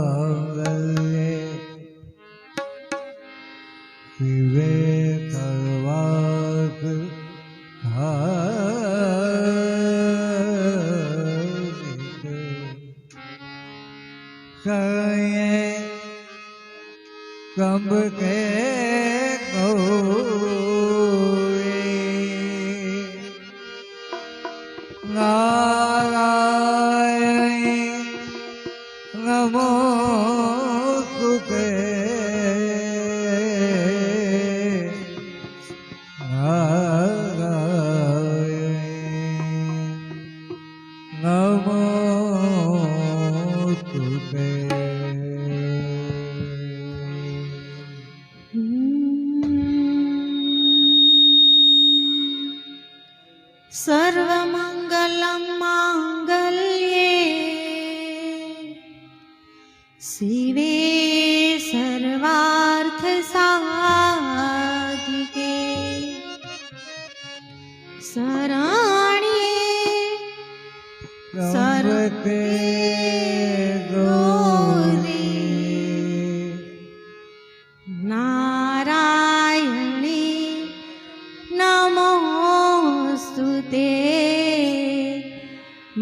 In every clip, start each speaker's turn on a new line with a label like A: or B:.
A: સર્વમંગલમાંગલ્યે શિવે સર્વાર્થ સાધિકે શરણે ત્રંબકે ગૌરી નારાયણી નમોસ્તુતે નારાયણી નમોસ્તુતે
B: सर्वमंगलं मांगल्ये शिवे सर्वार्थ साधिके शरण्ये
A: त्र्यंबके गौरी
B: नारायणी नमोस्तुते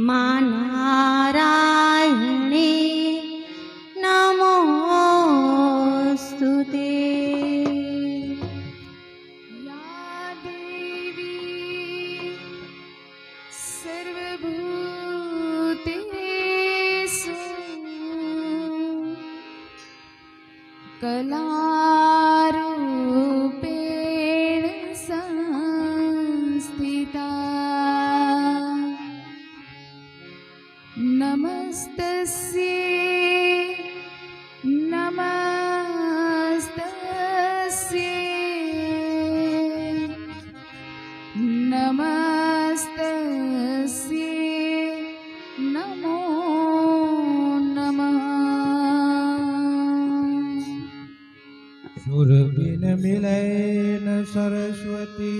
B: मा नारायणी नमोस्तुते या देवी सर्वभूतेषु कलारूपेण संस्थिता नमस्तस्यै नमस्तस्यै नमस्तस्यै नमो नमः
A: सुर बिन मिले न सरस्वती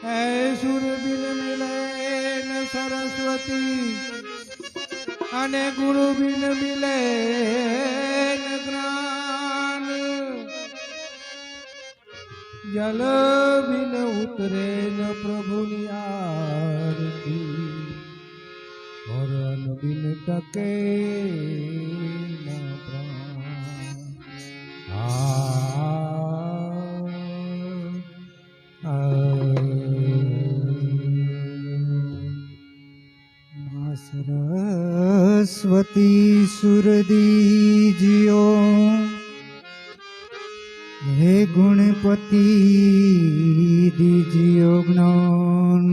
A: है सुर बिन मिले न सरस्वती अने गुरु बिन मिले न ज्ञान जल बिन उतरे न प्रभुनी आरती और अन्न बिन टके न प्राण सरस्वती सुरदीजियो हे गुणपति दीजियो ज्ञान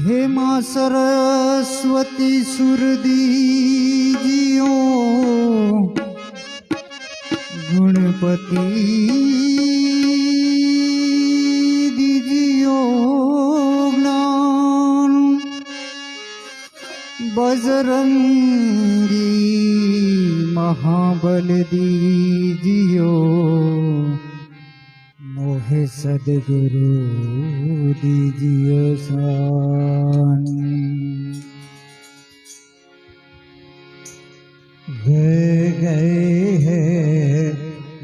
A: हे माँ सरस्वती सुरदीजियो गुणपति दीजियो ज्ञान बजरंगी महाबल दीजियो मोहे सदगुरु दीजियो शान गए गए है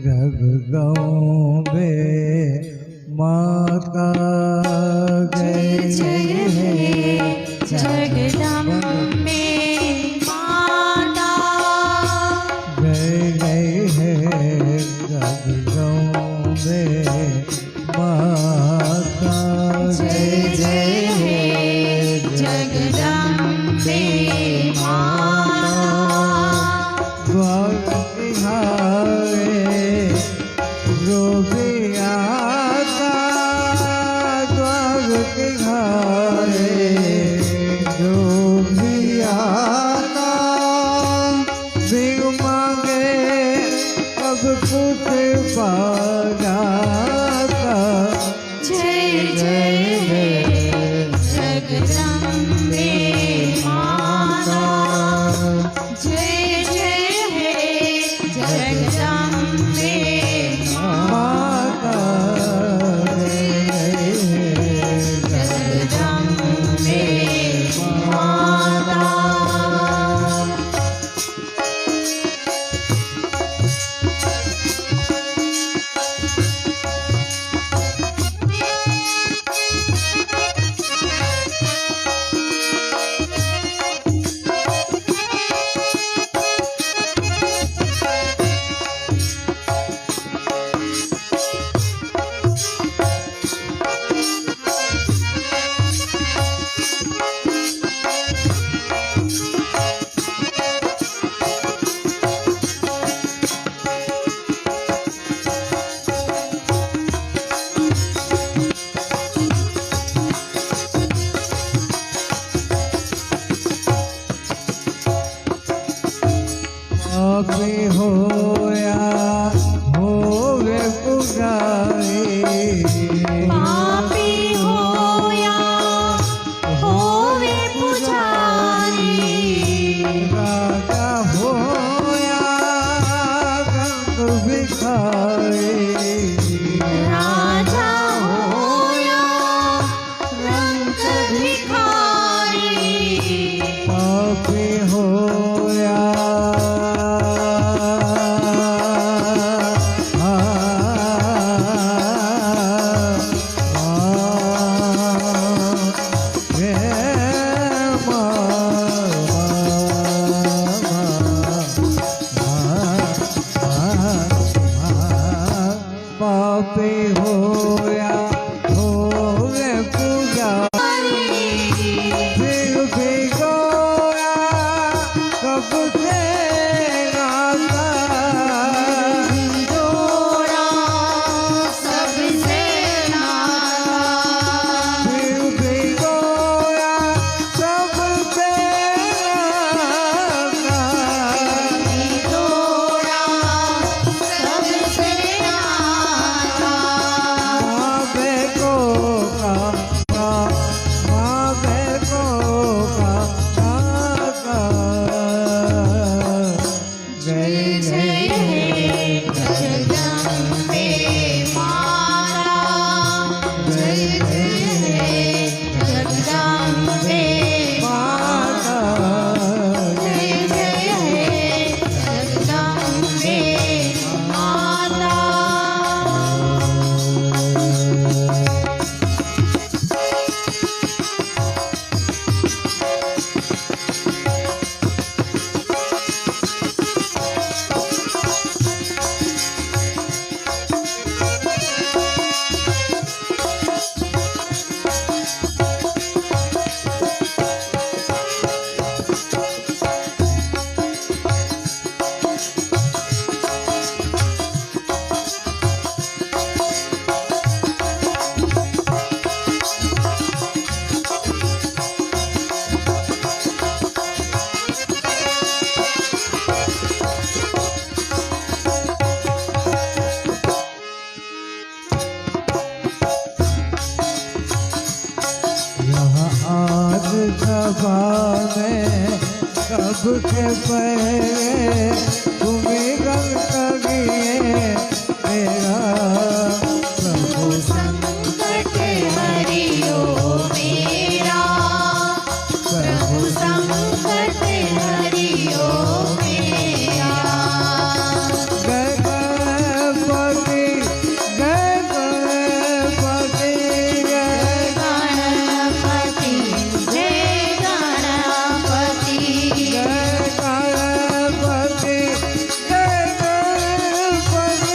A: रग गाँव में माता गए
B: जय हे जगदम्बे माता
A: गए गए है रग गाँव में माता
B: जय जय हे जगदम्बे माता
A: द्वार तिहारे जो भी आता द्वार तिहारे जो भावे कब के पहले तुम्हें गम करिए मेरा प्रभु
B: संकट हरियो मेरा, प्रभु संकट हरियो मेरा।
A: जय गणपति जय गणपति जय
B: गणपति जय गणपति,
A: जय गणपति जय गणपति।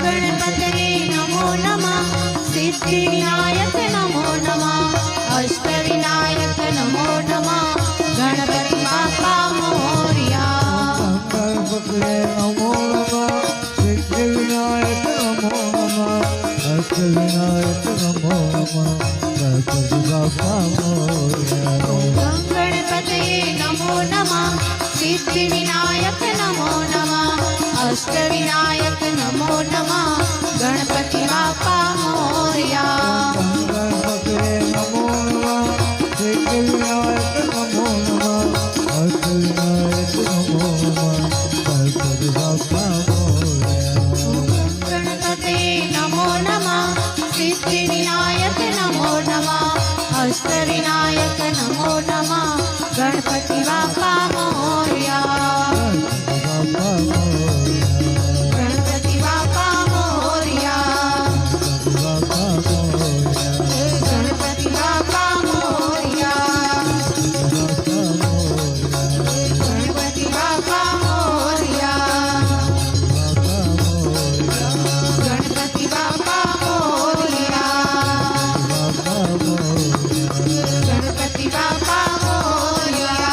A: गणपते नमो नमः सिद्धिविनायक नमो नमः अष्टविनायक नमो नमः गणपति बाबा मोरया।
B: गणपतये नमो नमः, सिद्धिविनायक नमो नमः, अष्टविनायक नमो नमः, गणपति बाप्पा मोरया।
A: गणपते नमो नमः सिद्धिविनायक नमो नमः अष्टविनायक नमो नमः गणपति बाबा मोरया।
B: गणपतये नमो नमः, सिद्धिविनायक नमो नमः, अष्टविनायक नमो नमः, गणपति बाप्पा मोरया।
A: गणपते नमो नमः सिद्धिविनायक नमो नमः अष्टविनायक नमो नमः गणपति बाबा मोरया।
B: गणपतये नमो नमः, सिद्धिविनायक नमो नमः, अष्टविनायक नमो नमः, गणपति बाप्पा मोरया।
A: गणपति बाबा मोरया।
B: गणपति बाप्पा मोरया,
A: गणपति बाबा मोरया।
B: गणपति बाप्पा मोरया, गणपति बाप्पा मोरया,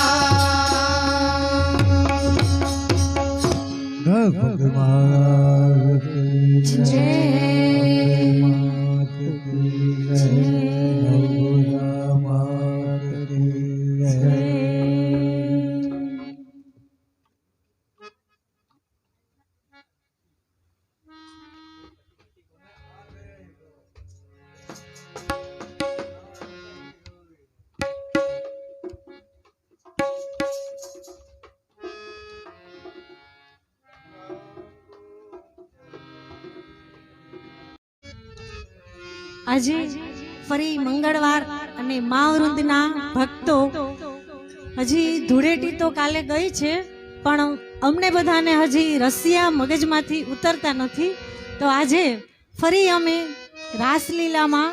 A: गणपति महाराज की
B: जय।
A: मात की जय। गौरा मात की जय।
C: આજે ફરી મંગળવાર અને મહાવૃંદના ભક્તો હજી ધૂળેટી તો કાલે ગઈ છે, પણ અમને બધાને હજી રસિયા મગજમાંથી ઉતરતા નથી. તો આજે ફરી અમે રાસલીલામાં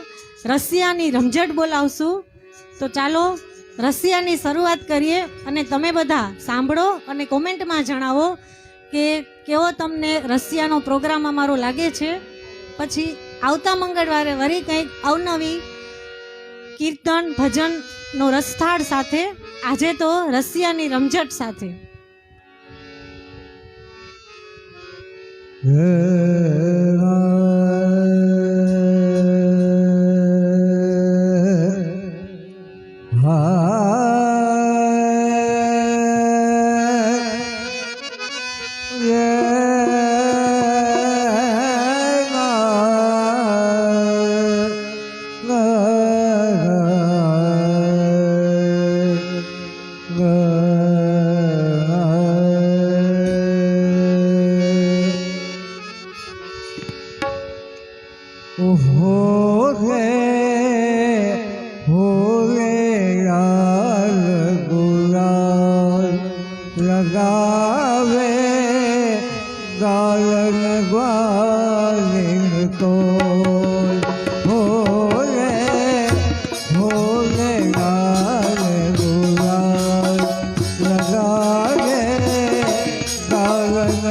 C: રસિયાની રમઝટ બોલાવશું. તો ચાલો રસિયાની શરૂઆત કરીએ અને તમે બધા સાંભળો અને કોમેન્ટમાં જણાવો કે કેવો તમને રસિયાનો પ્રોગ્રામ અમારો લાગે છે. પછી આવતા મંગળવારે વળી કંઈક અવનવી કીર્તન ભજનનો રસથાળ સાથે, આજે તો રસિયાની રમઝટ સાથે. लगावे गालन ग्वालिन को भोले भोले गाल गुलाल लगावे गालन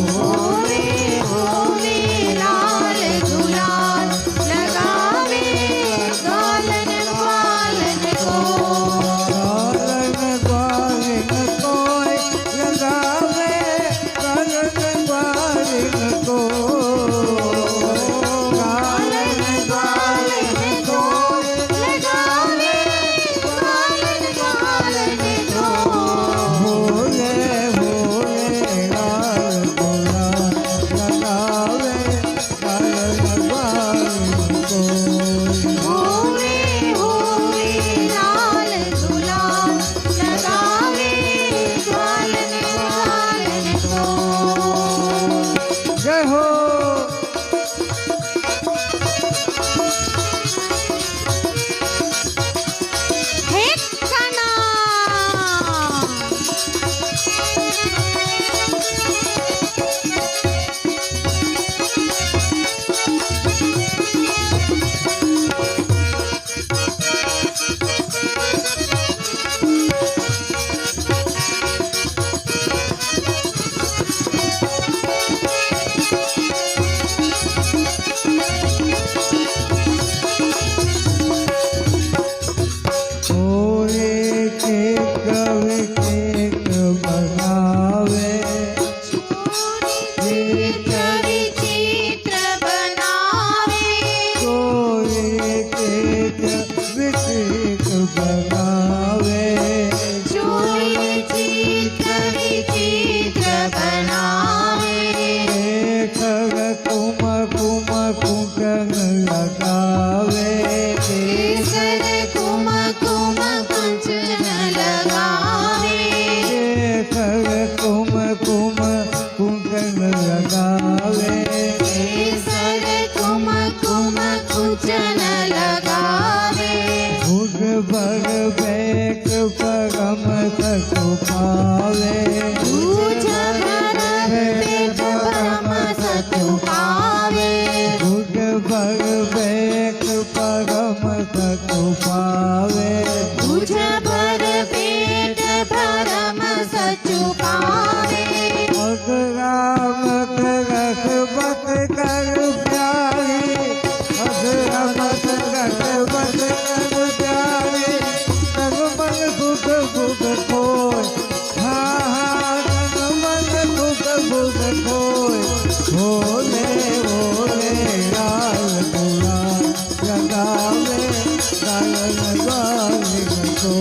B: હોવે હોવે લાલ ગુલાલ લગાવે ગાલન વાલન કો ગાલન વાલન કો લગાવે ગાલન વાલન કો હોવે હોવે લાલ ગુલાલ લગાવે ગાલન વાલન કો
A: જય હો
C: હે કાના
B: વિચિત્ર બનાવે ચોરી ચિત્ર વિચિત્ર બનાવે કેસર કુમકુમ કંચન લગાવે કેસર કુમકુમ કંચન લગાવે ભૂજ ભર પેટ પરમ સતુ પાવે ભૂજ ભર પેટ પરમ સચુ પાવે
A: ભોલે ભોલે લાલ ગુલાલ લગાવે ગાલન વાલન કો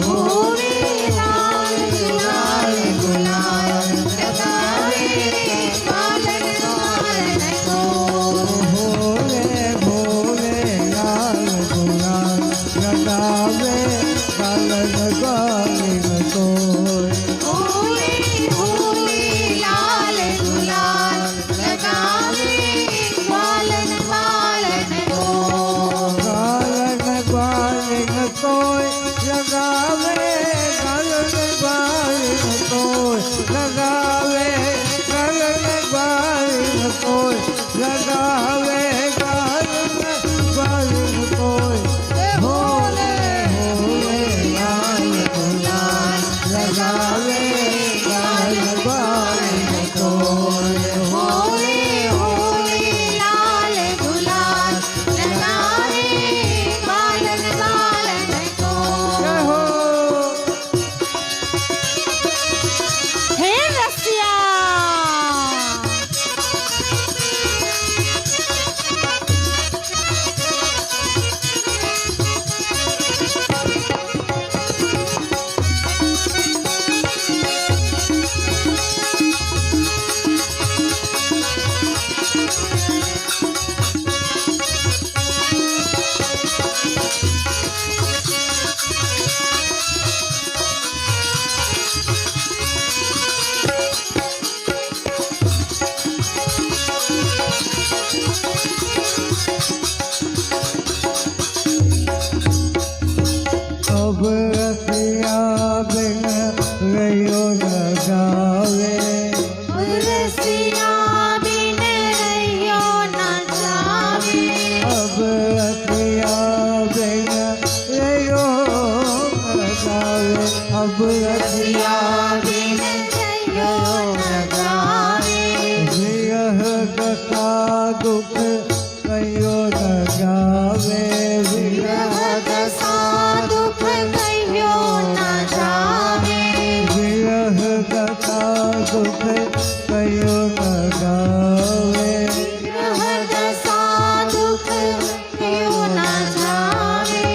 B: હોવે લાલ ગુલાલ ગુલાલ લગાવે ગાલન વાલન કો
A: ભોલે ભોલે લાલ ગુલાલ લગાવે ગાલન વાલન કો
B: હોવે હોવે લાલ ગુલાલ લગાવે ગાલન વાલન કો
A: ગાલન વાલન કોઈ લગાવે ગાલન વાલન કોઈ લગાવે ગાલન વાલન કોઈ લગાવે ગાલન વાલન કોઈ ભોલે ભોલે લાલ ગુલાલ લગાવે ગાલન વાલન કોઈ
B: હોવે હોવે લાલ ગુલાલ લગાવે ગાલન વાલન કો
A: જય હો
C: હે રસિયા
A: દુઃખ કયો ન ગાવે
B: વિરહ દશા દુઃખ કયો ના જાવે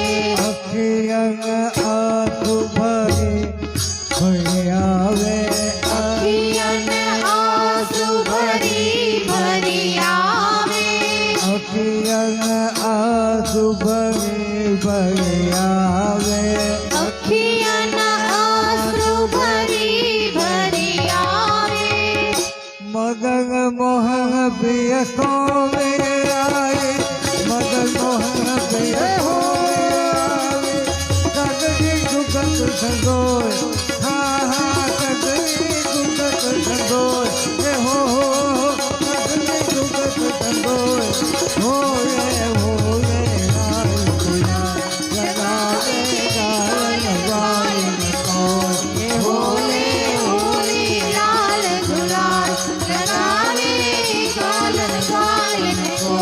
A: અખિયન આંસુ ભરી ભરી આવે
B: અખિયન આંસુ ભરી ભરી આવે
A: અખિયન આંસુ ભરી ભરી આવે
B: અખિયન આંસુ ભરી ભરી આવે
A: મદન મોહન પ્રિય સોમે આવે મદન મોહન પ્રિય હોવે સગડી દુઃખ સંગોય હા હા સગડી દુઃખ સંગોય હે હો સગડી દુઃખ સંગોય હોવે હોવે લાલ તુલા લગાવે ગાલ લગાવે કોઈ
B: હોલે હોલે લાલ ગુલાલ લગાવે ગાલન ગાયન કો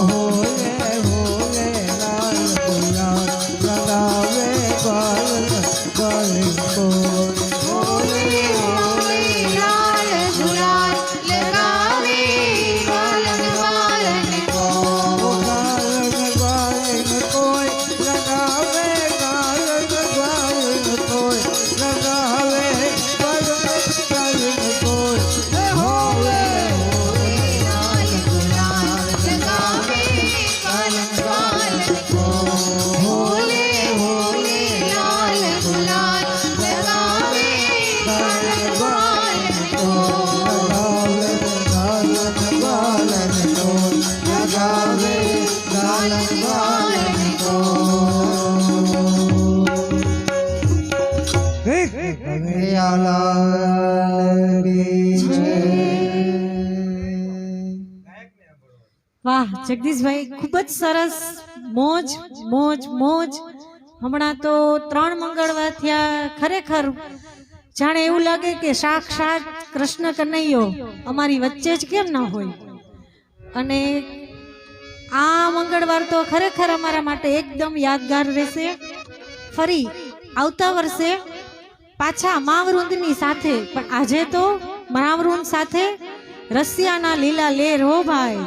A: હોલે હોલે લાલ ગુલાલ લગાવે ગાલ ગાલ કોઈ
B: હોલે હોલે લાલ ગુલાલ લગાવે ગાલન ગાયન કો
A: ગાલ ગાલ કોઈ લગાવે ગાલ ગાલ કોઈ લગાવે ગાલ ગાલ કોઈ હોલે
B: લાલ ગુલાલ લગાવે ગાલન ગાયન કો હોલે હોલે લાલ ગુલાલ લગાવે ગાલન ગાયન કો
A: લગાવે ગાલ ગાલ કોઈ લગાવે ગાલ ગાલ
C: વાહ જગદીશભાઈ ખૂબ જ સરસ મોજ મોજ મોજ હમણાં તો 3 મંગળવાર થયા ખરેખર જાણે એવું લાગે કે સાક્ષાત કૃષ્ણ કનૈયો અમારી વચ્ચે જ કેમ ન હોય અને આ મંગળવાર તો ખરેખર અમારા માટે એકદમ યાદગાર રહેશે ફરી આવતા વર્ષે પાછા મહાવૃંદની સાથે પણ આજે તો મહાવૃંદ સાથે રસિયાના લીલા લેર હો ભાઈ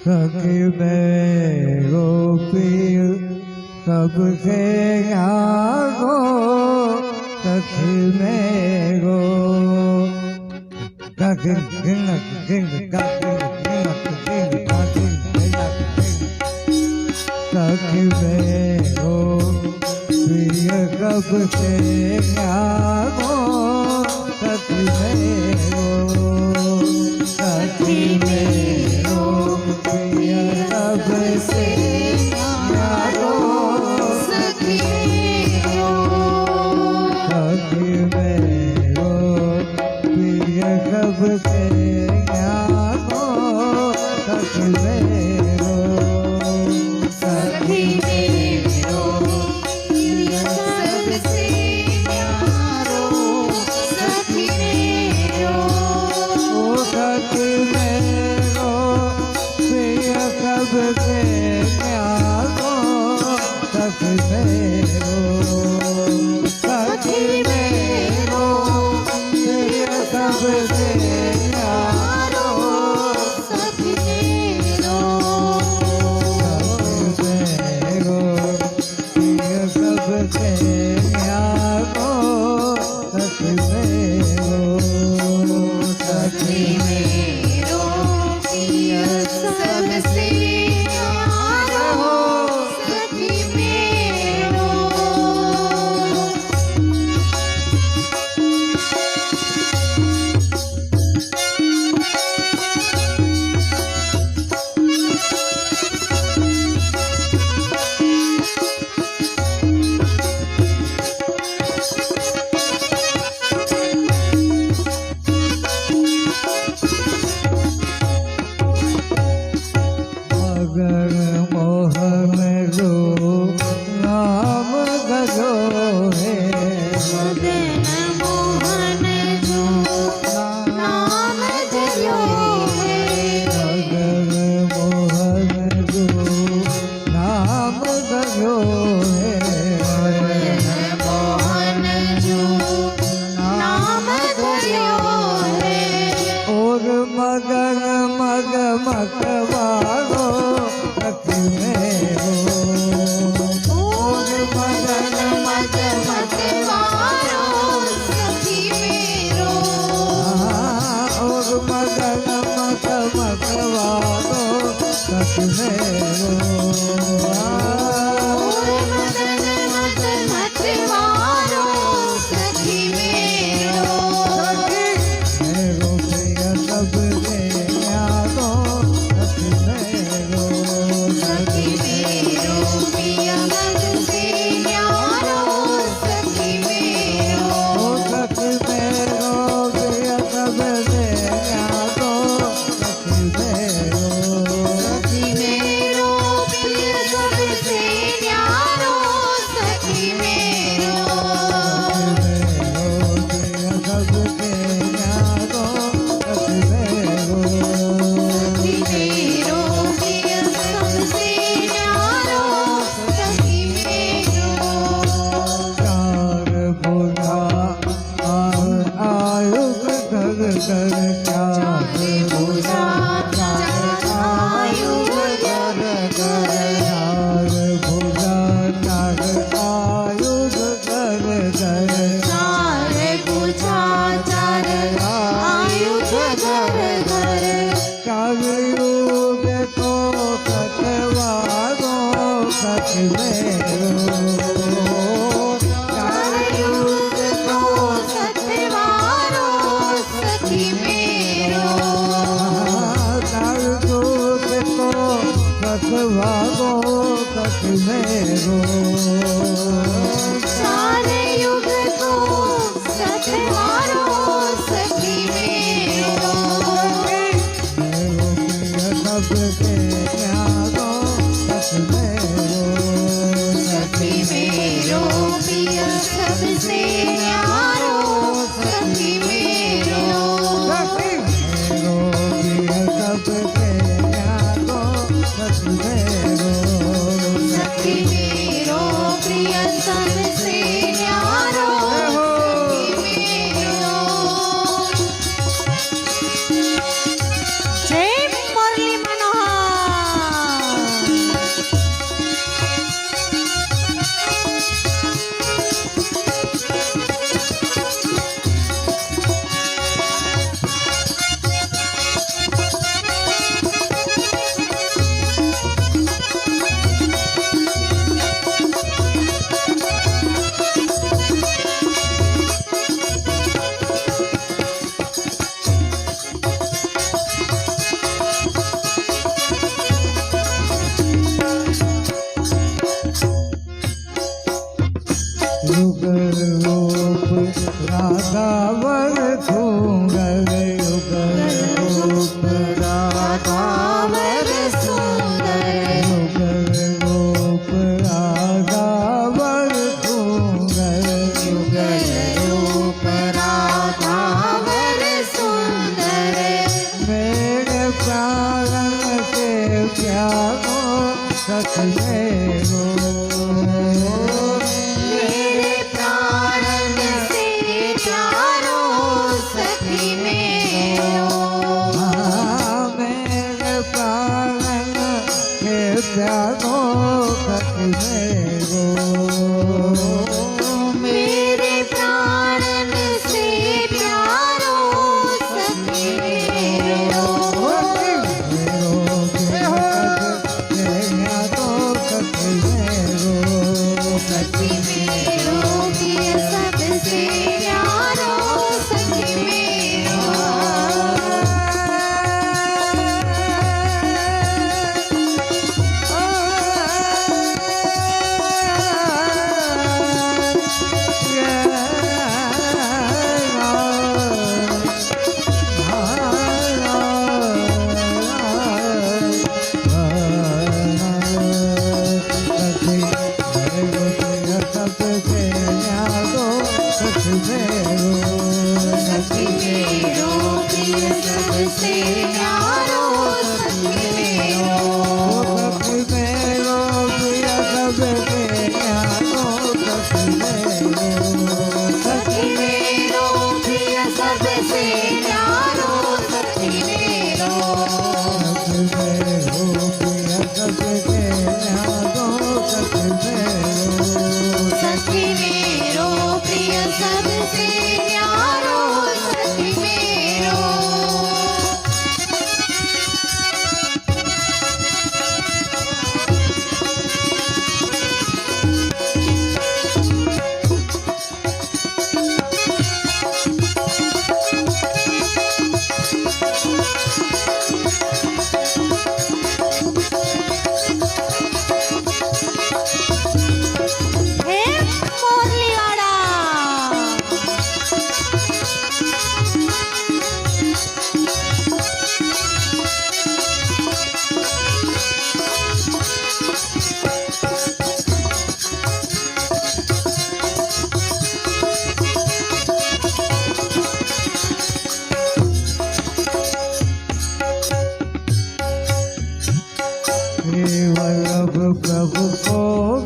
A: सखी मेरो पीर सबसे आगो सखी मेरो सखी मेरो प्रिय कब से आगो सखी मेरो सखी मेरो प्रिय कब से आगो
B: सखी
A: सखी मेरो प्रिय कब से आगो सखी मेरो
B: सखी मेरो सबसे प्यारो सखी मेरो
A: ओ सखी मेरो प्रिय कब से आगो सखी मेरो सखी मेरो प्रिय कब से आगो
B: सखी मेरो
A: मेरो प्रिय कब से आगो सखी मेरो
B: सखी मेरो प्रिय सबसे प्यारो सखी मेरो
A: मगर मोहन जो नाम गजो है
B: मदन मोहन जो नाम जयो है
A: मगर मोहन जो नाम गजो है
B: मदन मोहन जो नाम जयो है
A: और मगर मग मकवारो सखी मेरो
B: और मदन मद मतवारो सखी मेरो
A: और मगन मग मकवारो सखी मेरो
B: और मदन मद मतवारो सखी मेरो
A: मेरो प्रिय सबसे न्यारो सखी मेरो
B: सखी मेरो प्रिय मन से न्यारो सखी मेरो
A: ओ सखी मेरो प्रिय सबसे न्यारो सखी मेरो
B: सखी मेरो प्रिय सबसे न्यारो सखी मेरो सखी मेरो प्रिय सबसे न्यारो सखी मेरो
A: चार भुजा आयुष कर चार भुजा
B: आयु
A: चार भुजा चार आयुष कर
B: चार बुझा चार आयुध घर घर
A: चार युग को सतवारो सख मेरो
B: चार युग को सतवारो सखी मेरो
A: चार युग को सतवारो सख मेरो
B: चार युग को सतवारो सखी मेरो
A: मेरो प्रिय सबके न्यारो सख मेरो
B: सखी मेरो प्रिय सबसे न्यारो सखी मेरो
A: सखी मेरो प्रिय सबके न्यारो सख मेरो
B: सखी मेरो प्रिय सबसे न्यारो सखी मेरो
C: जय मुरली मनोहर
A: युग रूप राधावर सुंदर युग रूप
B: राधावर सुंदर
A: युग रूप राधावर सुंदर
B: युगल रूप राधावर सुंदर
A: मेरे प्राण के प्यारो सख मेरो
B: मेरे प्राण से प्यारो सखी मेरो
A: मेरे प्राण के प्यारो सख मेरो
B: मेरे प्राण से प्यारो सखी मेरो सखी मेरो प्रिय सबसे प्यारो सखी मेरो
A: Oh श्री वल्लभ प्रभु को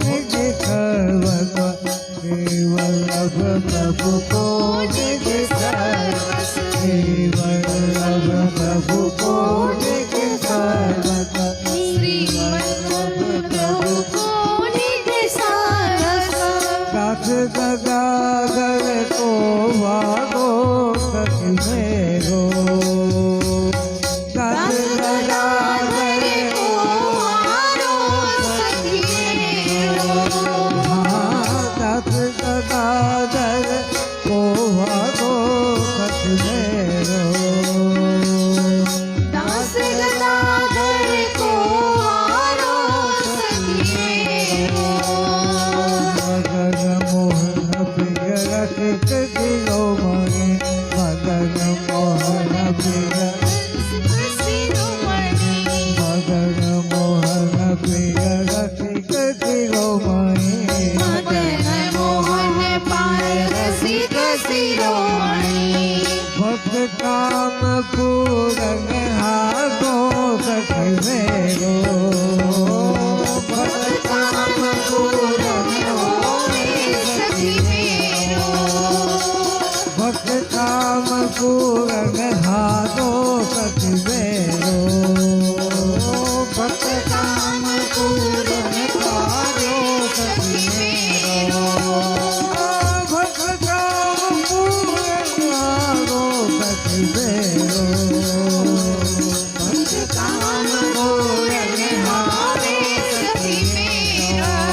A: निज सर्वस्व श्री वल्लभ प्रभु को निज सर्वस्व श्री वल्लभ प्रभु को निज सर्वस्व
B: श्री वल्लभ प्रभु को निज सर्वस्व
A: काठ गदाधर को वागो सखी मेरो काठ गदाधर
B: को आरो सखी मेरो
A: काठ गदाधर को वागो सखी मेरो
B: दास गदाधर को आरो सखी मेरो
A: मदन मोहन प्रिय रसिक शिरोमणि मदन मोहन प्रिय मदन मोहन प्रिय रसिक शिरोमणि
B: मदन मोहन पार रसिक शिरोमणि
A: भक्त काम पूरन हाथो सखी मेरो भक्त
B: काम पूरन होए सखी मेरो
A: भक्त काम पूरन हाथो सखी मेरो भक्त
B: काम पूरन
A: हाथो
B: सखी मेरो
A: भक्त काम पूरन हाथो सखी मेरो
B: भक्त काम पूरन होए सखी मेरो
A: काम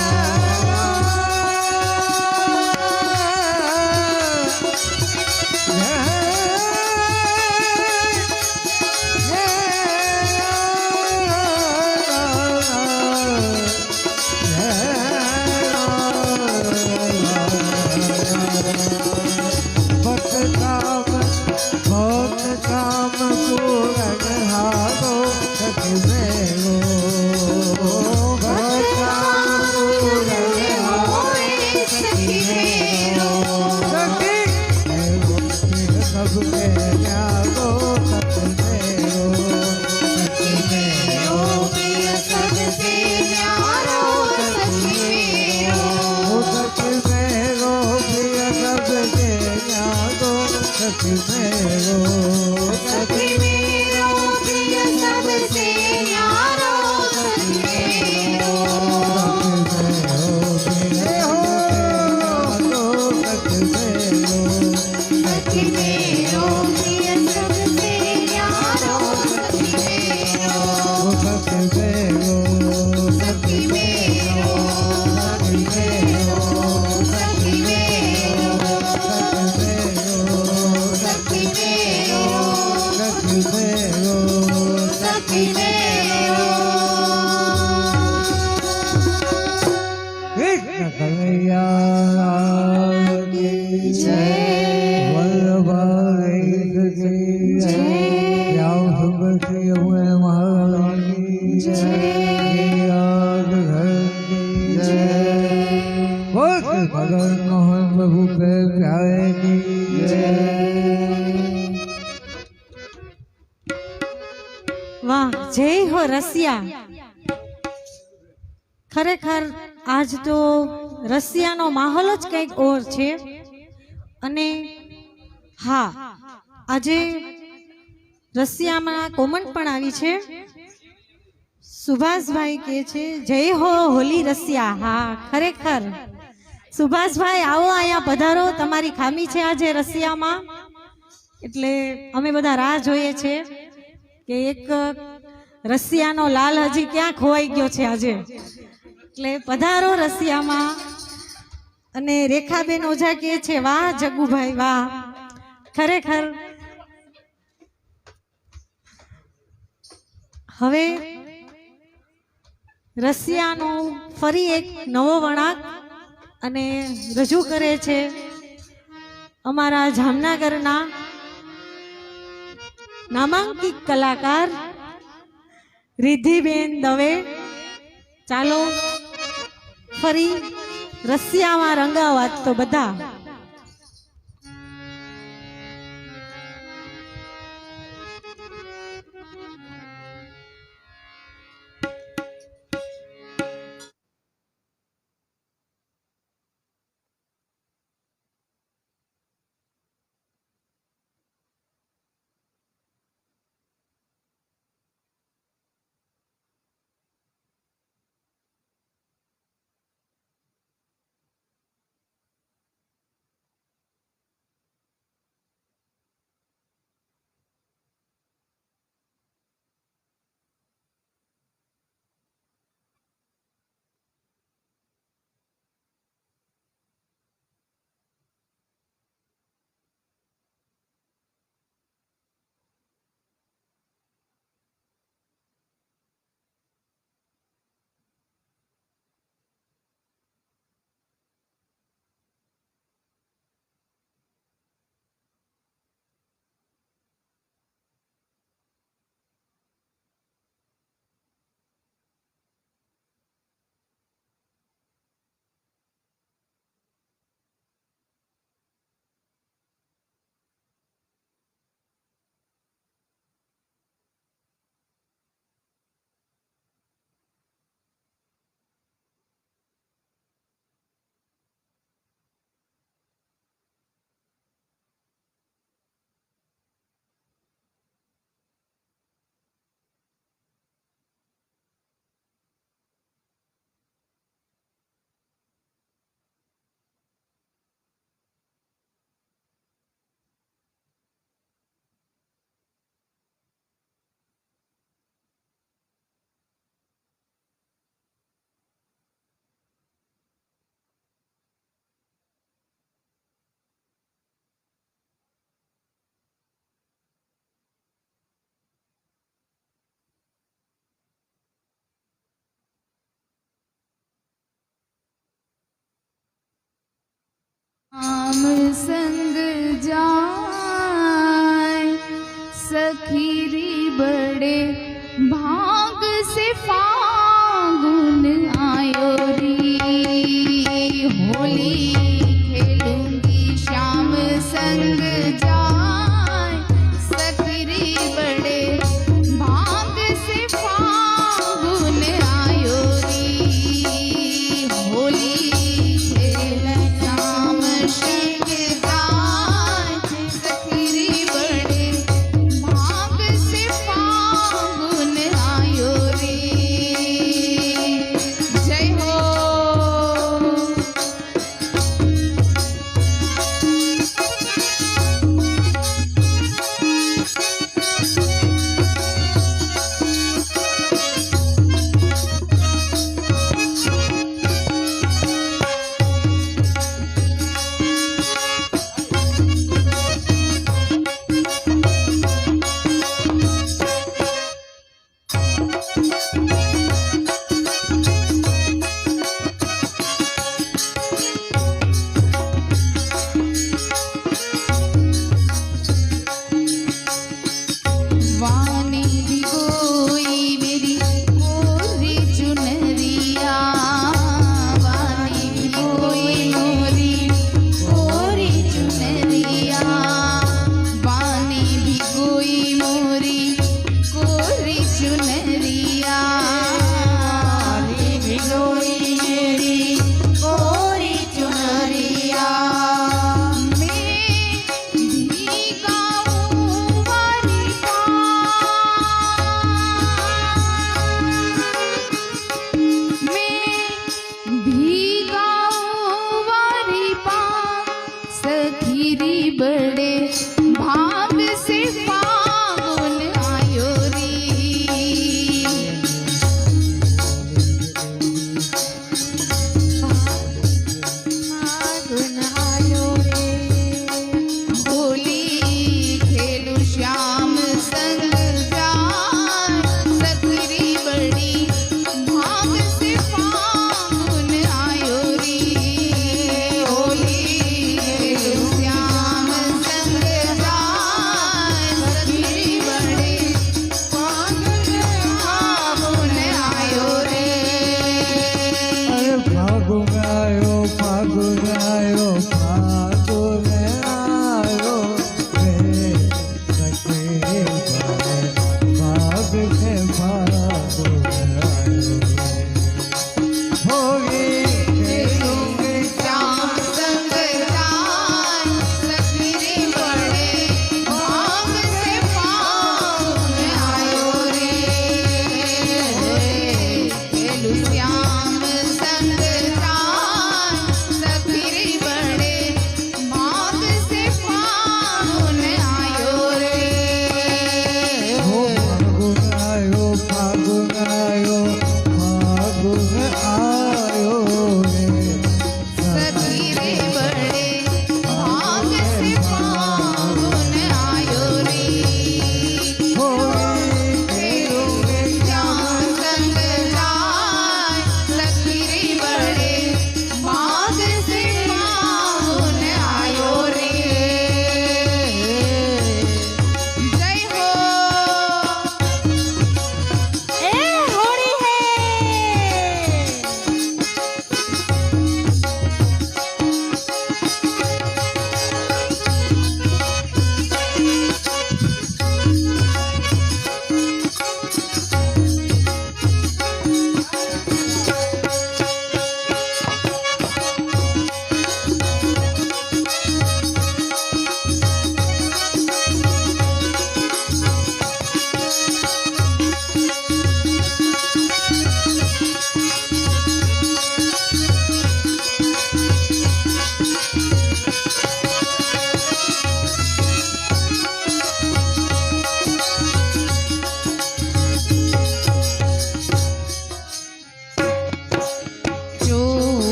A: पूरन हारो सखी मेरो भक्त काम पूरन
B: होए सखी मेरो
A: सखी मेरो सबके न्यारो सखी मेरो सखी मेरो
B: प्रिय सबसे न्यारो सखी मेरो
A: सखी मेरो प्रिय सबके न्यारो सखी मेरो
B: सखी मेरो प्रिय सबसे न्यारो सखी मेरो सखी मेरो प्रिय सबसे न्यारो सखी मेरो सखी मेरो सखी मेरो सखी मेरो सखी मेरो सखी मेरो
A: कृष्ण कन्हैया की
B: जय
A: वल्लभाई की जय श्याम सुंदर श्री हुए महाराज की
B: जय
A: याद घर की जय बोल मदन मोहन प्रभु के प्यारे की जय
C: વાહ જય હો રસિયા ખરેખર આજ તો રસિયાનો માહોલ જ કંઈક ઓર છે અને હા આજે રસિયામાં કોમેન્ટ પણ આવી છે સુભાષભાઈ કહે છે જય હો હોલી રસિયા હા ખરેખર સુભાષભાઈ આવો અહીંયા પધારો તમારી ખામી છે આજે રસિયામાં એટલે અમે બધા રાહ જોઈએ છે કે એક રસિયાનો લાલ હજી ક્યાં ખોવાઈ ગયો છે આજે એટલે પધારો રસિયામાં અને રેખાબેન ઓઝા કહે છે વાહ જગ્ગુભાઈ વાહ ખરેખર હવે રસિયાનો ફરી એક નવો વળાંક અને રજૂ કરે છે અમારા જામનગરના નામાંકિત કલાકાર રિદ્ધિબેન દવે ચાલો ફરી રસિયામાં રંગાવાત તો બધા
B: श्याम संग जाय सखीरी बड़े भाग से फागुन आयो री होली खेलूंगी श्याम संग जाय सखीरी बड़े भाग से फागुन आयो री होली खेल श्याम संग जाय सखीरी बड़े भाग से फागुन आयो रे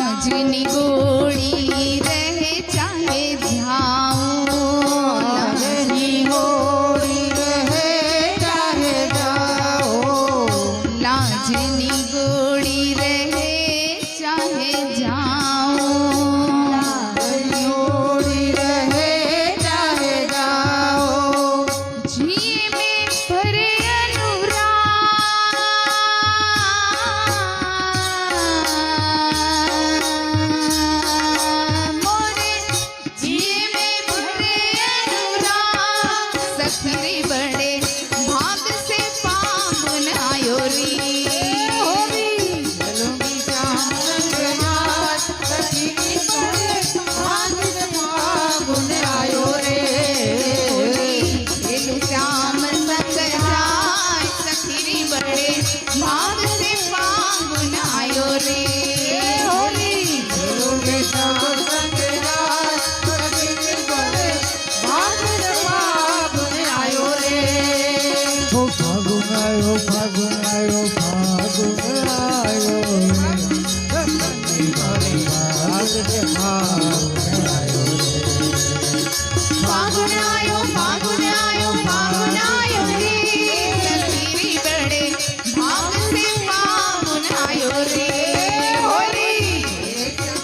B: लाजनी गोड़ी रहे चाहे जाओ,
D: लाजनी गोड़ी रहे चाहे जाओ,
B: लाजनी गोड़ी रहे चाहे जाओ,
D: लाजनी गोड़ी रहे चाहे जाओ,
B: जिए में भरे अनुराग, मोरे जिए में भरे अनुराग, सखरी बड़े भाग से पावन आयो रे।
D: चलूंगी शाम संग हाथ, सखी की पड़े भाग से फागुन आयो रे।
B: खेलू श्याम संग जाय, सखरी बड़े भाग से फागुन आयो रे।
D: चलूंगी शाम संग हाथ, सखी की पड़े भाग से फागुन आयो रे।
A: ओ फागुन आयो फागुन आयो फागुन आयो
B: फागुन आयो फागुन आयो फागुन आयो रे, सखरी बड़े भाग से फागुन आयो रे।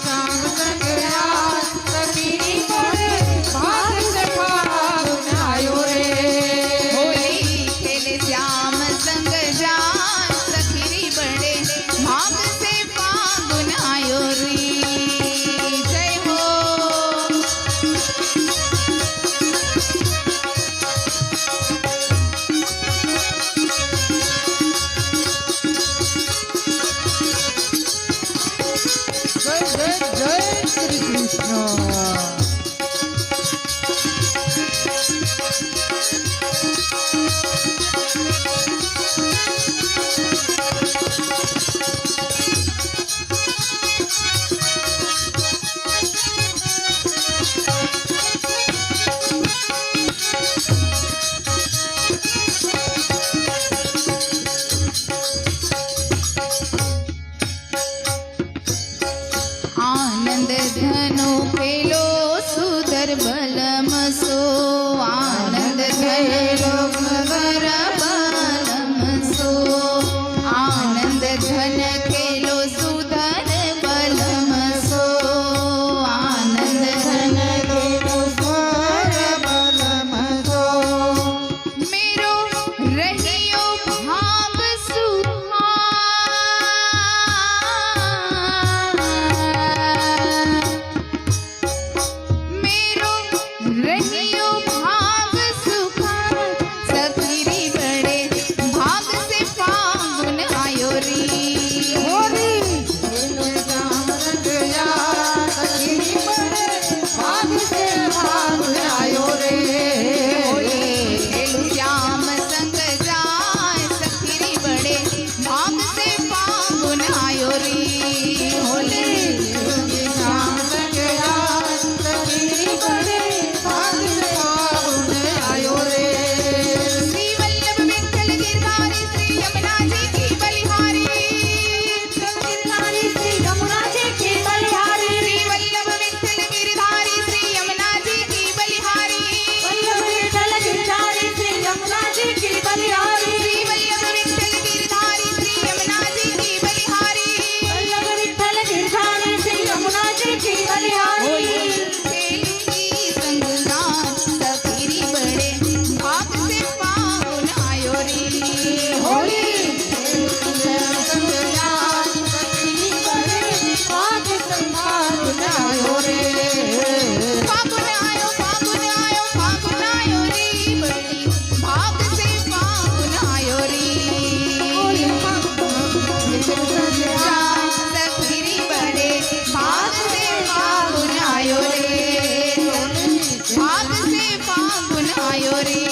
D: शाम संग हाथ, सखी की पड़े भाग से फागुन आयो रे।
B: होली खेले श्याम संग जाय, सखरी बड़े भाग से फागुन आयो रे। जय हो।
A: जय जय जय श्री कृष्ण।
B: आनंद धनु खेलो सुधर बलम सो, आनंद खेलो सुधर बलम सो, आनंद धन खेलो सुधर बलम सो, आनंद धन खेलो
D: स्वर बलम सो,
B: मेरो रहियो भाग सुहाग, मेरो रहियो भाग सुहाग, सखरी बड़े भाग से फागुन आयो रे।
D: खेलो श्याम संग हाथ, सखी की पड़े भाग से फागुन आयो रे।
B: खेलू श्याम संग जाय, सखरी बड़े भाग से फागुन आयो रे।
D: चलूंगी शाम संग हाथ, सखी की पड़े भाग से फागुन आयो रे।
B: श्री वल्लभ विठ्ठल गिरधारी श्री यमुना जी की बलिहारी,
C: गिरधारी श्री यमुना जी की बलिहारी,
B: श्री वल्लभ विठ्ठल गिरधारी श्री यमुना जी की बलिहारी,
C: वल्लभ विठ्ठल गिरधारी श्री यमुना जी की बलिहारी,
B: श्री वल्लभ विठ्ठल गिरधारी श्री यमुना जी की बलिहारी।
C: वल्लभ विठ्ठल गिरधारी श्री यमुना जी की बलिहारी।
B: खेलूंगी संग नाच, सखरी बड़े भाग से फागुन आयो रे।
D: श्याम संग हाथ, सखी की पड़े भाग से फागुन आयो रे।
B: फागुन आयो फागुन आयो फागुन आयो रे, बड़ी भाग से फागुन आयो रे। सखरी बड़े भाग से फागुन आयो रे, भाग से फागुन आयो रे,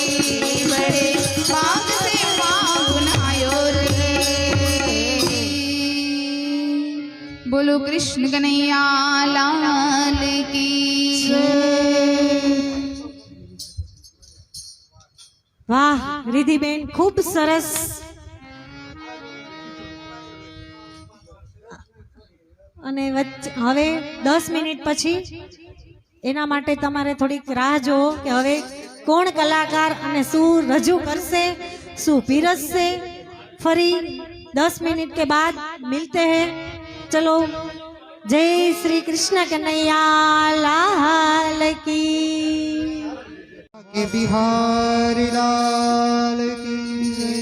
B: बड़े भाग से फागुन आयो रे। बोलो कृष्ण कन्हैया लाल की
C: વાહ રિધિબેન ખૂબ સરસ અને હવે 10 મિનિટ પછી એના માટે તમારે થોડીક રાહ જોવો કે હવે કોણ કલાકાર અને શું રજૂ કરશે, શું પીરસશે. ફરી 10 मिनट के बाद मिलते हैं. चलो, जय श्री कृष्ण कन्हैया लाल की.
A: के बिहारी लाल की जय.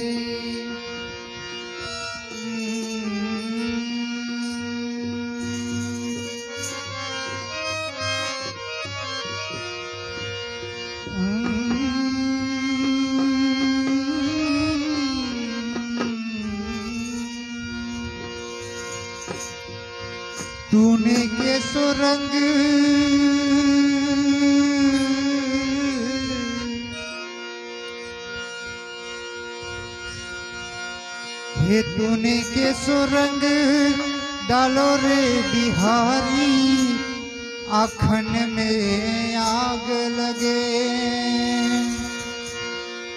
A: तूने कैसो रंग हे तूने कैसो रंग डालो रे बिहारी, आखन में आग लगे.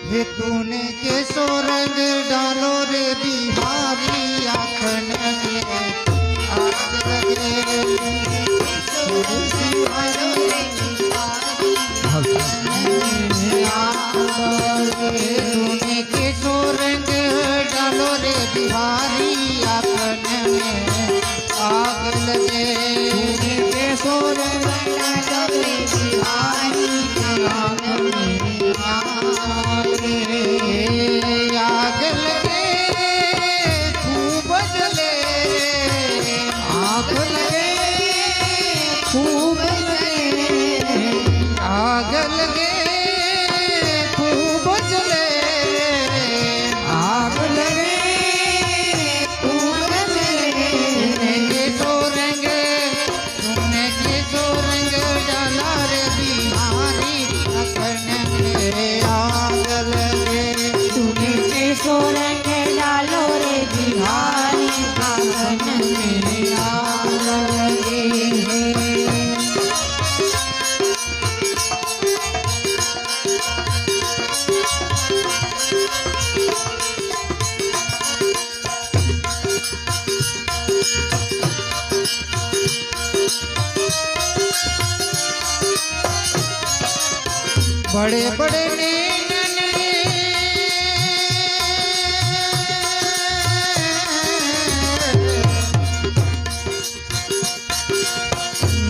A: हे तूने कैसो रंग डालो रे बिहारी, आखन में आग लगे. तूने कैसो रंग डालो रे बिहारी, आखन में आग लगे. तूने कैसो रंग डालो रे बिहारी, आखन में आग लगे. खूब जले आग लगे, खूब जले आग लगे, खूब जले आग लगे, खूब जले. कैसो रंग तूने कैसो रंग डाला रे बिहारी, आखन में आग लगे.
C: तूने कैसो रंग डालो रे बिहारी, आंगन में आग लगे.
A: बड़े बड़े नैनन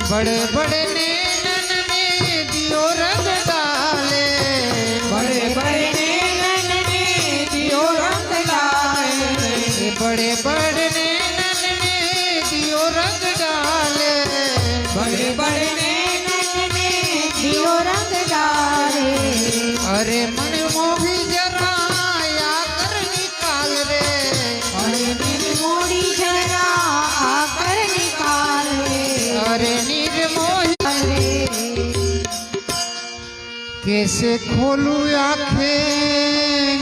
A: बड़े बड़े नैनन ने दियो रंग डाले. बड़े बड़े नैनन ने दियो रंग डाले. बड़े बड़े नैनन ने दियो रंग डाले. बड़े बड़े नैनन ने दियो रंग डाले. अरे मन मोही जरा आकर निकाल रे. अरे मन मोही जरा आकर निकाल रे. अरे निर्मोही कैसे खोलूं आंखें,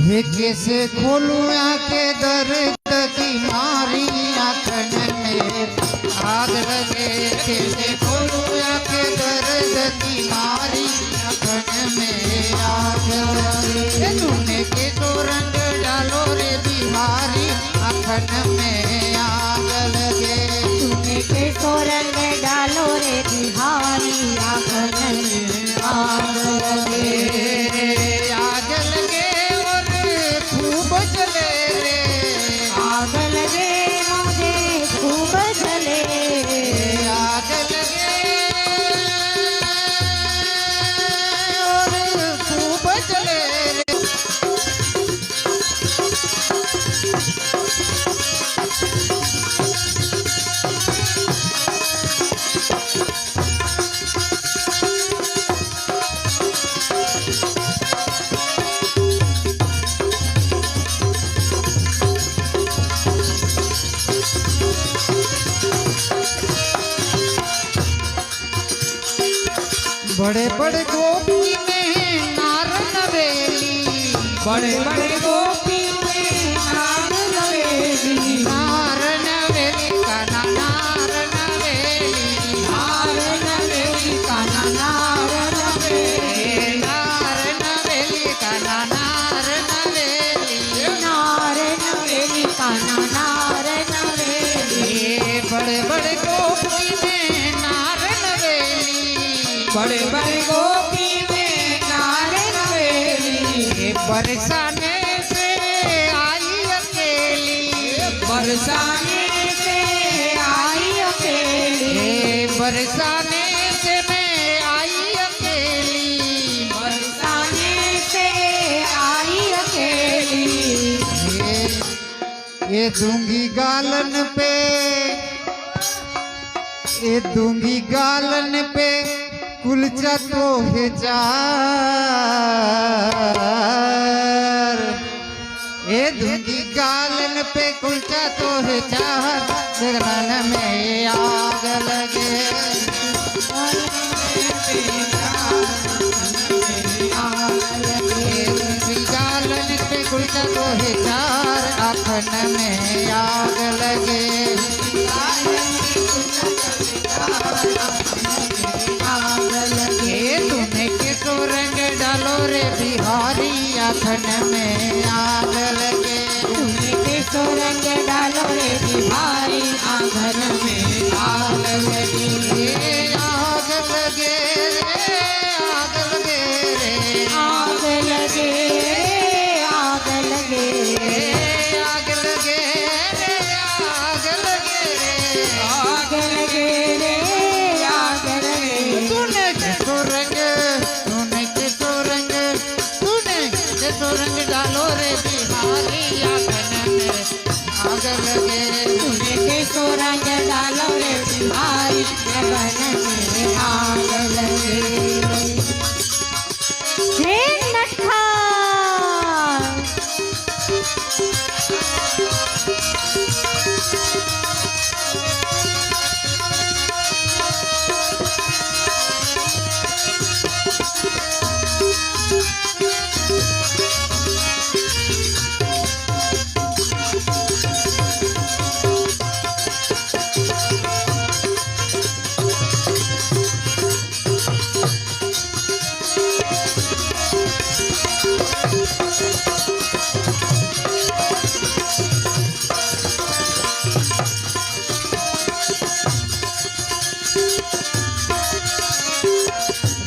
A: हे कैसे खोलूं आंखें दर्द की मारी, आँखन में आग लगे. कैसे खोलूं आंखें दर्द की मारी, आँखन में आग लगे. तूने कैसो रंग डालो रे बिहारी, आँखन में आग लगे.
C: तूने कैसो रंग डालो रे बिहारी, आंगन में आग लगे.
A: आग लगे और खूब जले रे.
C: आग लगे मुझे खूब जले.
A: आग लगे और खूब जले रे. बड़े बड़े गोपी में नार नवेली. बड़े बड़े गोपी में नार नवेली. नार नवेली काना नार नवेली. नार नवेली काना नार नवेली. नार नवेली काना नार नवेली.
C: नार नवेली काना नार नवेली.
A: बड़े बड़े गोपी में नार नवेली,
D: बड़े बड़े गोपी में नार नवेली,
A: बरसाने से आई अकेली,
D: बरसाने से आई अकेली,
A: बरसाने से मैं आई अकेली,
D: बरसाने से आई अकेली।
A: ये दूंगी गालन पे, ये दूंगी गालन पे कुलचा तो है चार, ये दूंगी गालन पे कुलचा तो है चार, जगन में आग लगे, ये दूंगी गालन पे कुलचा तो है चार, आखन में आग लगे, तूने किसो रंग डालो रे बिहारी, आखन में आग लगे,
D: तूने किसो रंग डालो रे बिहारी, आंगन में आग लगी,
A: आग लगे रे, आग लगे रे,
D: आग लगे, आग लगे,
A: आग लगे रे, आग लगे रे,
D: आग लगे रे, आग लगे।
A: तूने किसो रंग, तूने किसो रंग, तूने किसो रंग डालो रे बिहारी, आखन में आग लगे,
D: तूने किसो रंग डालो रे बिहारी, आंगन में आग लगे।
C: जय नटखा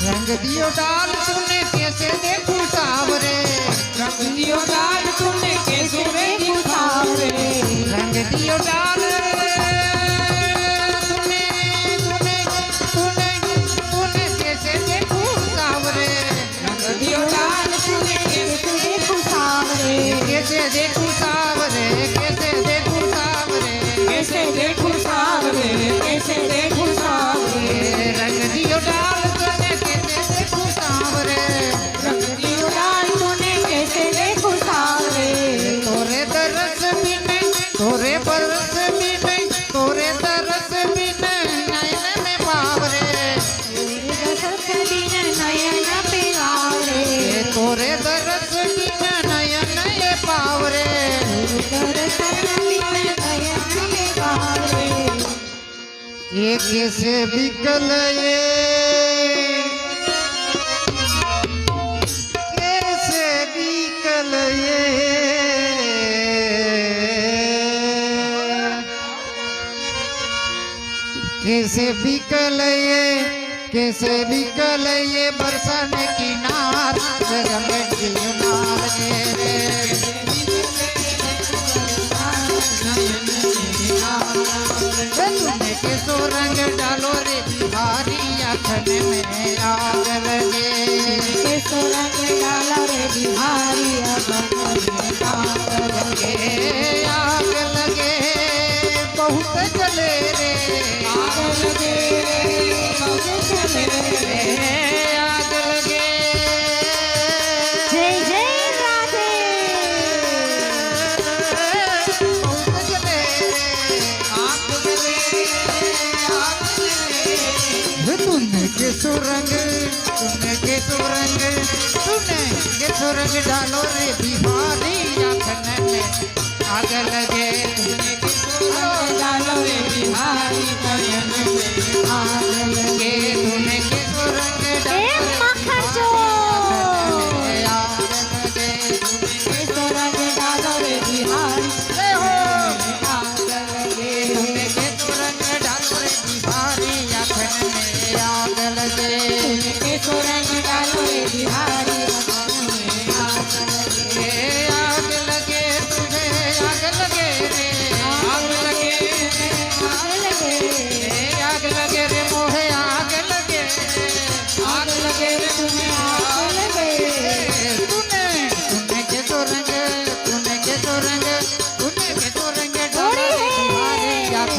A: रंग दियो डाल तूने कैसे देखूं सावरे,
D: रंग दियो डाल तूने कैसे देखूं सावरे,
A: रंग दियो डाल तूने, तूने तूने तूने कैसे देखूं सावरे,
D: रंग दियो डाल तूने कैसे देखूं सावरे,
A: कैसे देखूं सावरे, कैसे देखूं सावरे,
D: कैसे देखूं सावरे, कैसे देखूं सावरे,
A: रंग दियो डाल तूने कैसे देखूं सावरे,
D: रंग दियो डाल तूने कैसे देखूं सावरे,
A: तोरे तरस भी नहीं, तोरे बरस भी नहीं, तोरे तरस भी नहीं, नयन में बावरे,
D: रस दिन नयन पे आवरे,
A: तोरे तरस भी नहीं, नयन ये बावरे,
D: दर्शन बिन नयन पे आवरे।
A: ये कैसे बिकल ये, कैसे बिकल ये, कैसे बिकल ये, कैसे बिकल ये बरसाने की नार, जगमग दियो नार गे तूने किसो रंग डालो रे बिहारी, आखन में आग लगे,
D: किसो रंग डालो रे बिहारी, आंगन में आग लगे,
A: आग लगे बहुत जले रे,
D: आग लगे बहुत जले रे,
A: आग लगे,
C: जय जय राधे
A: बहुत जले रे,
D: आग लगे, आग लगे।
A: तूने किसो रंग, तूने किसो रंग, तूने किसो रंग डालो रे बिहारी, आखन में आग लगे, तूने किसो रंग
D: डालो रे बिहारी, नयन में आग लगे,
A: तूने किसो रंग डालो
C: ए
A: रे
C: मक्खन जो
A: बिहारी, आग लगे,
D: किसो रंग डालो रे बिहारी,
A: ए हो,
D: आग लगे,
A: तूने किसो रंग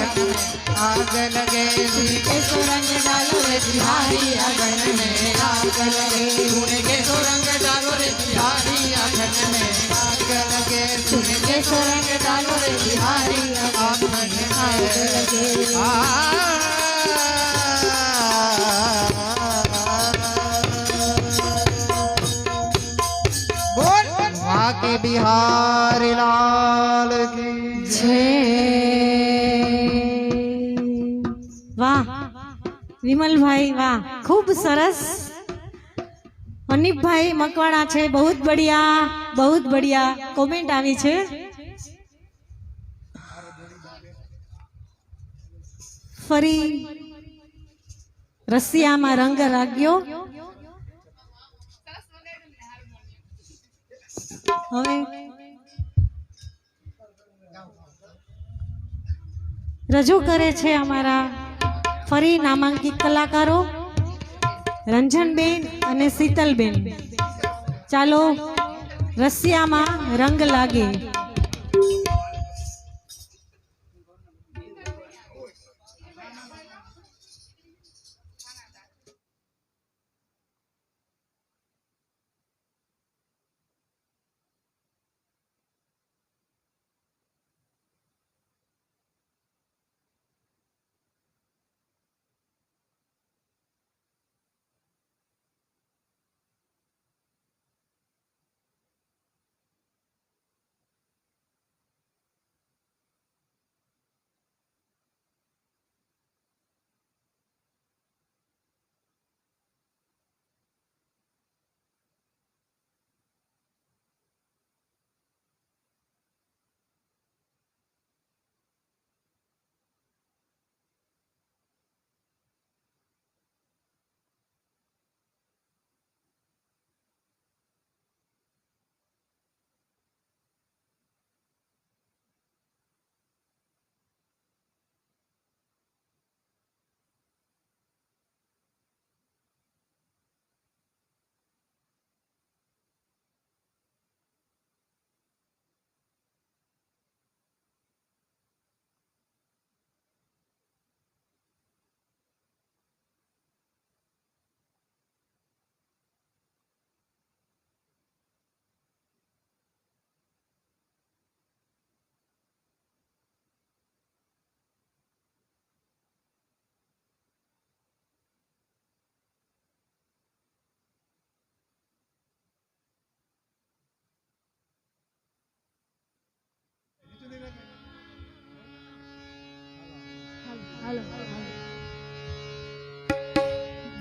A: आंगन में आग लगे धुन के सुरंग डालो रे बिहारी आंगन में आग लगे धुन के सुरंग डालो रे बिहारी आंगन में आग लगे धुन के सुरंग डालो रे बिहारी आंगन में आग लगे बोल के बिहारी लाल की
C: વાહ વિમલભાઈ વાહ ખૂબ સરસ અનિપભાઈ મકવાણા છે बहुत बढ़िया કોમેન્ટ આવી છે ફરી રસિયામાં રંગ લાગ્યો હવે રજૂ કરે છે અમારા ફરી નામાંકિત કલાકારો રંજનબેન અને શીતલબેન ચાલો રસિયામાં રંગ લાગે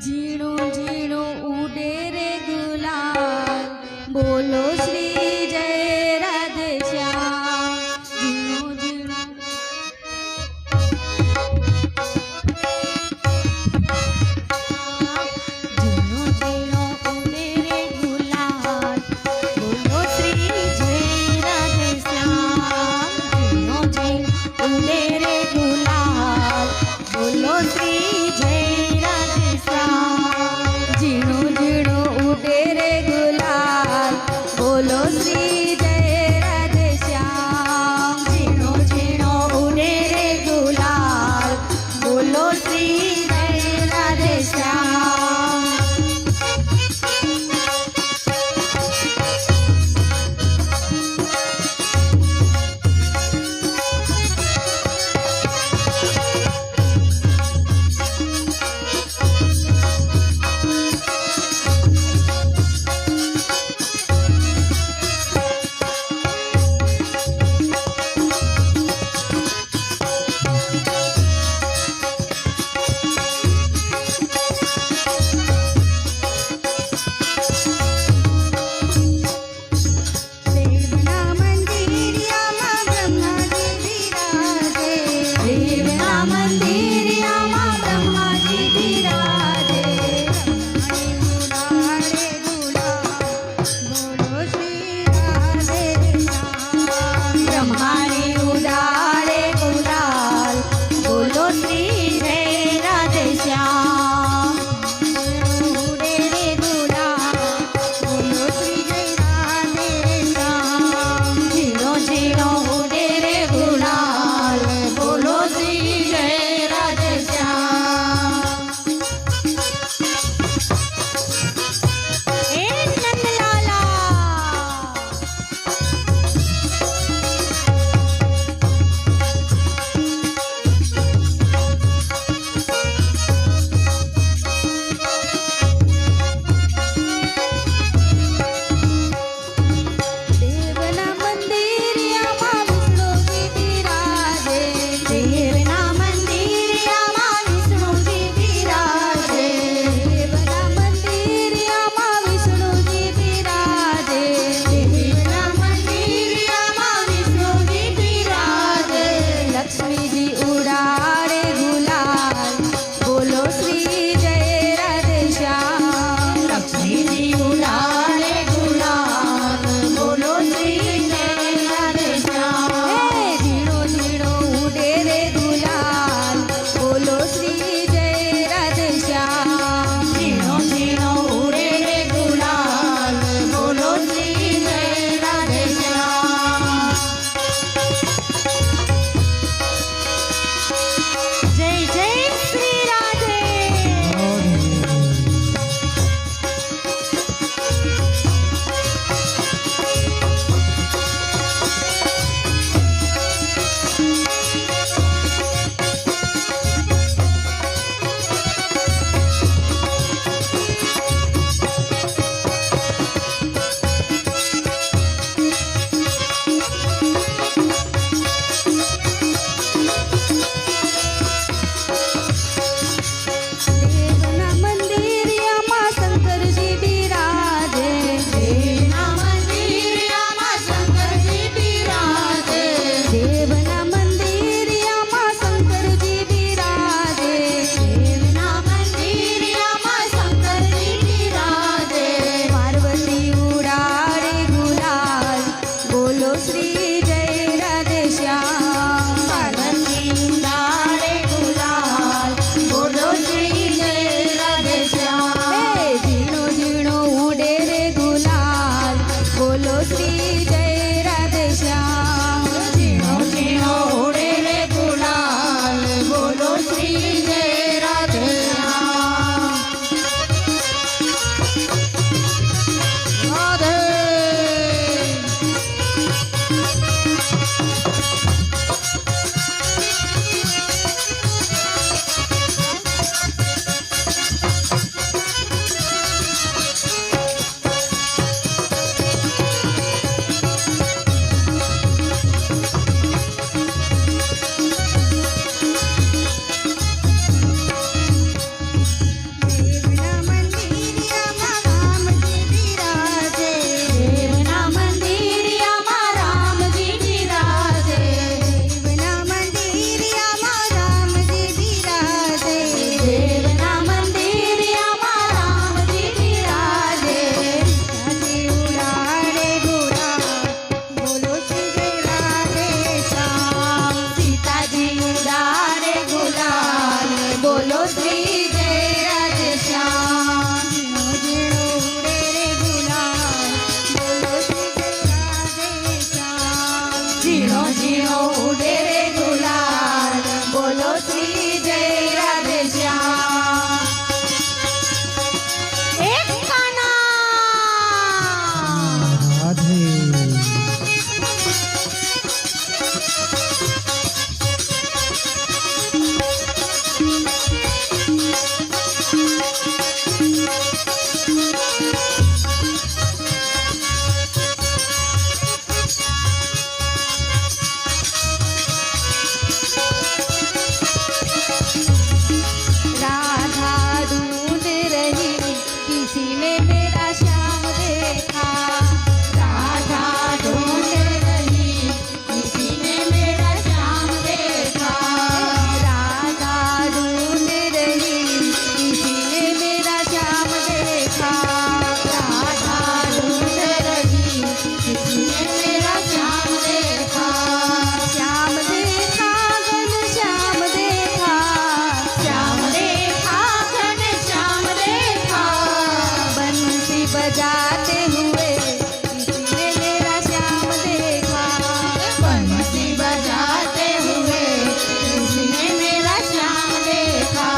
B: ઝીણું ઝીણું ઉડે રે ગુલાલ બોલો શ્રી જય રાધે શ્યામ ઝીણું ઝીણું ઝીણું ઝીણું ઉડે રે ગુલાલ બોલો શ્રી જય રાધે શ્યામ ઝીણું ઝીણું ઉડે રે ગુલાલ બોલો શ્રી જય ઝીણું ઝીણું ઉડે રે ગુલાલ શ્રી જય રાધે શ્યામ
A: રાધે
D: દેવના મંદિરમાં રામજી બિરાજે
B: દેવના મંદિરિયામાં રામજી બિરાજે
D: દેવના મંદિરમાં રામજી બિરાજે
B: દેવના મંદિરિયામાં રામજી બિરાજે
D: રાજી ઉડાડે ગુલાલ બોલો શ્રી જય રાધે શ્યામ
B: સીતાજી ઉડાડે ગુલાલ બોલો શ્રી જય રાધે શ્યામ
D: ઝીણો ઝીણો ઉડે રે ગુલાલ બોલો શ્રી જય રાધે શ્યામ
B: ઝીણો ઝીણો ઉડે રે ગુલાલ બોલો શ્રી જય રાધે શ્યામ એક કાના
A: રાધે
D: राधा ढूंढ रही किसी ने मेरा श्याम देखा
B: राधा ढूंढ रही किसी ने मेरा श्याम देखा
D: राधा ढूंढ रही किसी ने मेरा श्याम देखा
B: राधा ढूंढ रही किसी ने मेरा श्याम देखा
D: श्याम देखा घन श्याम देखा
B: श्याम देखा घन श्याम देखा
D: बंसी बजाते हुए किसी ने मेरा श्याम देखा
B: बंसी बजाते हुए किसी ने मेरा श्याम देखा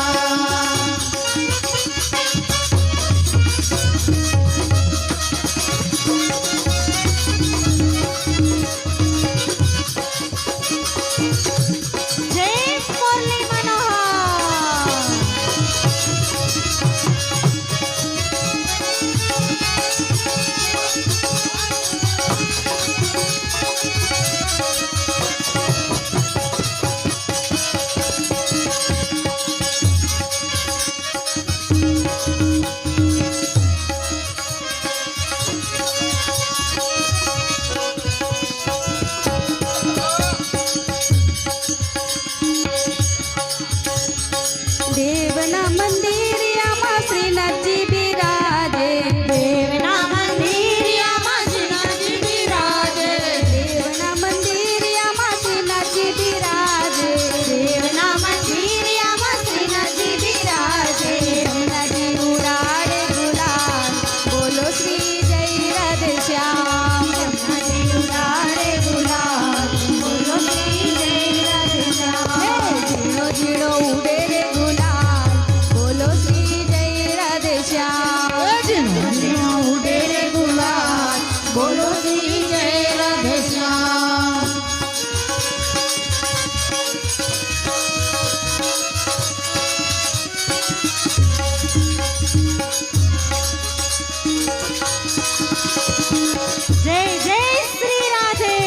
D: जय मुरली मनोहर દેવના મંદિરિયામાં શ્રીનાથજી બિરાજે
B: દેવના મંદિરિયામાં શ્રીનાથજી બિરાજે
D: દેવના મંદિરિયામાં શ્રીનાથજી બિરાજે
B: દેવના મંદિરિયામાં શ્રીનાથજી બિરાજે
D: શ્રીનાથજી ઉડાડે ગુલાલ બોલો શ્રી જય રાધે શ્યામ
B: શ્રીનાથજી ઉડાડે ગુલાલ બોલો શ્રી જય રાધે શ્યામ
D: ઝીણો ઝીણો ઉડે રે ગુલાલ બોલો શ્રી જય રાધે શ્યામ
B: ઝીણો ઝીણો ઉડે રે ગુલાલ બોલો શ્રી જય રાધે શ્યામ
C: જય જય શ્રી રાધે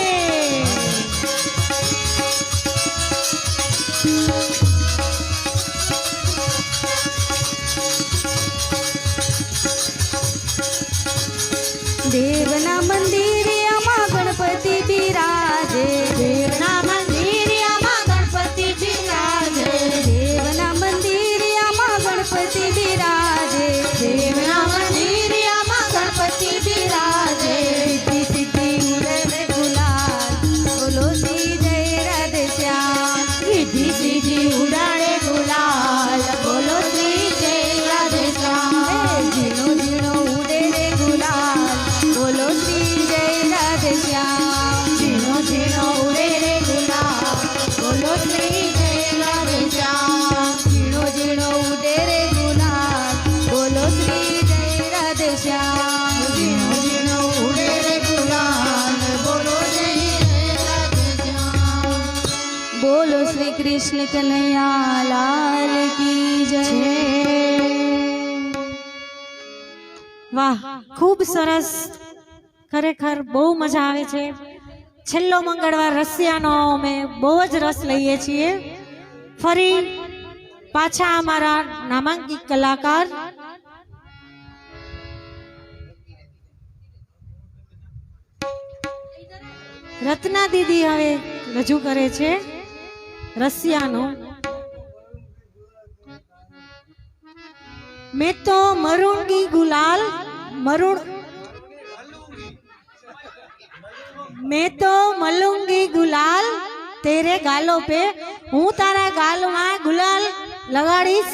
D: દેવના મંદિરિયામાં ગણપતિ બિરાજે
B: દેવના મંદિરિયામાં ગણપતિ બિરાજે
D: દેવના મંદિરિયામાં ગણપતિ બિરાજે
B: દેવના મંદિરિયામાં ગણપતિ બિરાજે
D: સિદ્ધિ સિદ્ધિ ઉડે રે ગુલાલ બોલો શ્રી જય રાધે શ્યામ
B: સીધી સીધી ઉડાડે ગુલાલ બોલો શ્રી જય રાધે શ્યામ
D: ઝીણો ઝીણો ઉડે રે ગુલાલ બોલો શ્રી જય રાધે શ્યામ
B: ઝીણો ઝીણો ઉડે કૃષ્ણ કનૈયા લાલ કી જય.
C: વાહ, ખૂબ સરસ. ખરેખર બહુ મજા આવે છે. છેલ્લો મંગળવાર રસિયાનો અમે બહુ જ રસ લઈએ છીએ. ફરી પાછા અમારા નામાંકિત કલાકાર રત્ના દીદી હવે રજૂ કરે છે રસિયાનો. मैं तो मरूंगी गुलाल मैं तो मलूंगी गुलाल तेरे गालों पे. हूँ तारा गाल में गुलाल लगाड़ीश.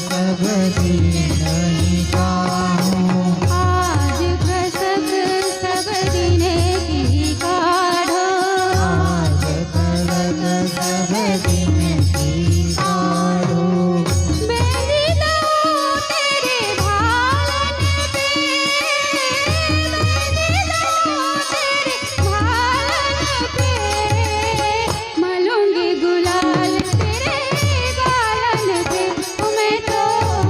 A: सब दिन ही गाऊं।
B: आज कसक सब दिन की काढ़ो।
A: आज कलक सब दिन की काढ़ो।
B: मेहंदी दो तेरे भालन पे, मेहंदी दो तेरे भालन पे, मलूंगी गुलाल तेरे गालन पे। मैं तो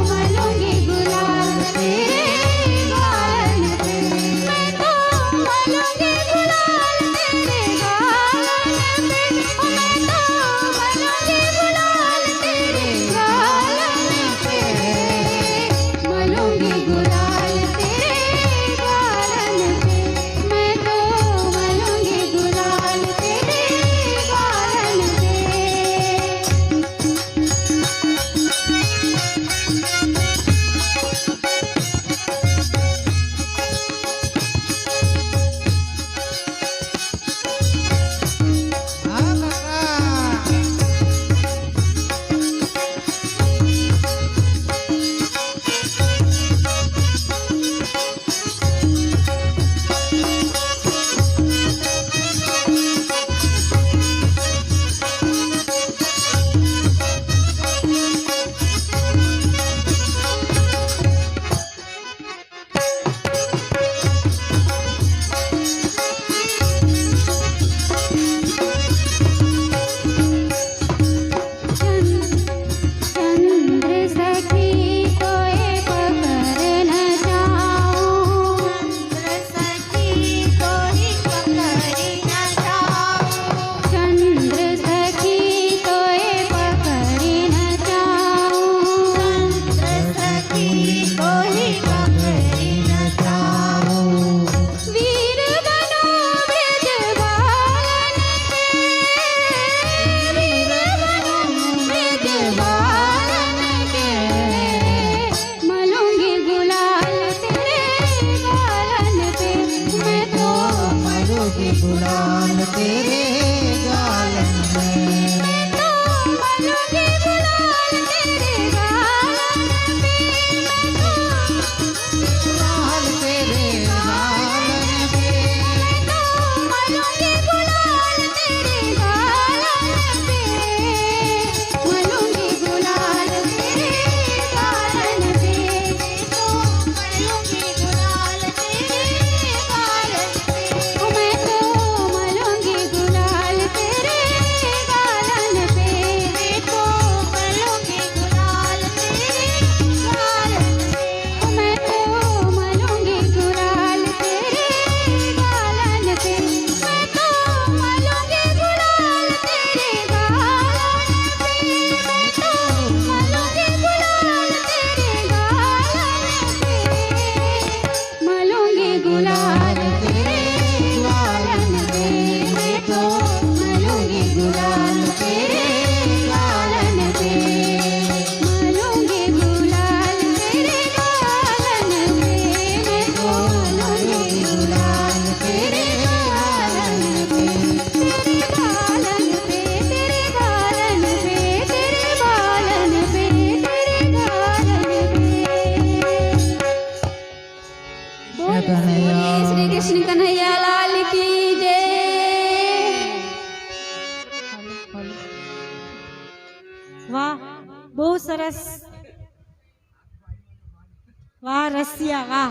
B: मलूंगी गुलाल तेरे गालन पे। मैं तो मलूंगी गुलाल तेरे गालन पे। मैं तो मलूंगी गुलाल तेरे गालन पे। मलूंगी गुलाल तेरे गालन पे। मैं तो मलूंगी गुलाल तेरे गालन पे।
A: हाँ काका।
B: चंद्र सखी कोई पकड़ न जाऊं। चंद्र सखी कोई पकड़ न जाऊं। चंद्र सखी कोई पकड़ न जाऊं। चंद्र सखी कोई पकड़ न जाऊं। वीर बनो ब्रजबालन पे, वीर बनो ब्रजबालन पे, मलूंगी गुलाल तेरे गालन पे। मैं तो
A: मलूंगी गुलाल तेरे गालन में।
B: तो मलूंगी गुलाल तेरे गालन पे।
A: गुलाल तेरे गालन पे।
B: तो मलूंगी गुलाल तेरे गालन पे। मलूंगी गुलाल तेरे गालन पे। तो मलूंगी गुलाल तेरे गालन पे। मैं तो मलूंगी गुलाल तेरे गालन पे। तो मलूंगी गुलाल तेरे गालन पे। मैं तो मलूंगी गुलाल तेरे गालन पे। मैं तो मलूंगी गुलाल तेरे गालन पे। मैं तो मलूंगी गुलाल तेरे गालन पे। मलूंगी गुलाल तेरे गालन पे। मैं तो मलूंगी गुलाल तेरे गालन पे। मलूंगी गुलाल तेरे गालन पे। मैं तो मलूंगी गुलाल तेरे गालन पे। तेरे गालन पे, तेरे गालन पे, तेरे गालन पे, तेरे गालन पे। बोलिए श्री कृष्ण कन्हैया लाल की जय।
C: વાહ બહુ સરસ. વાહ રસિયા વાહ.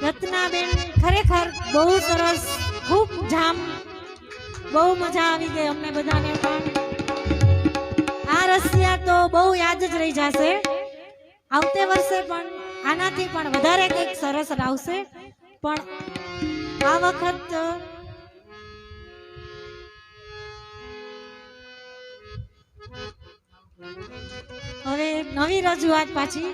C: રત્નાબેન ખરેખર બહુ સરસ, ખૂબ જામ, બહુ મજા આવી ગઈ અમને બધાને પણ. આ રસિયા તો બહુ યાદ જ રહી જશે. આવતે વર્ષે પણ આનાથી પણ વધારે કંઈક સરસ આવશે. પણ આ વખત હવે નવી રજૂઆત પાછી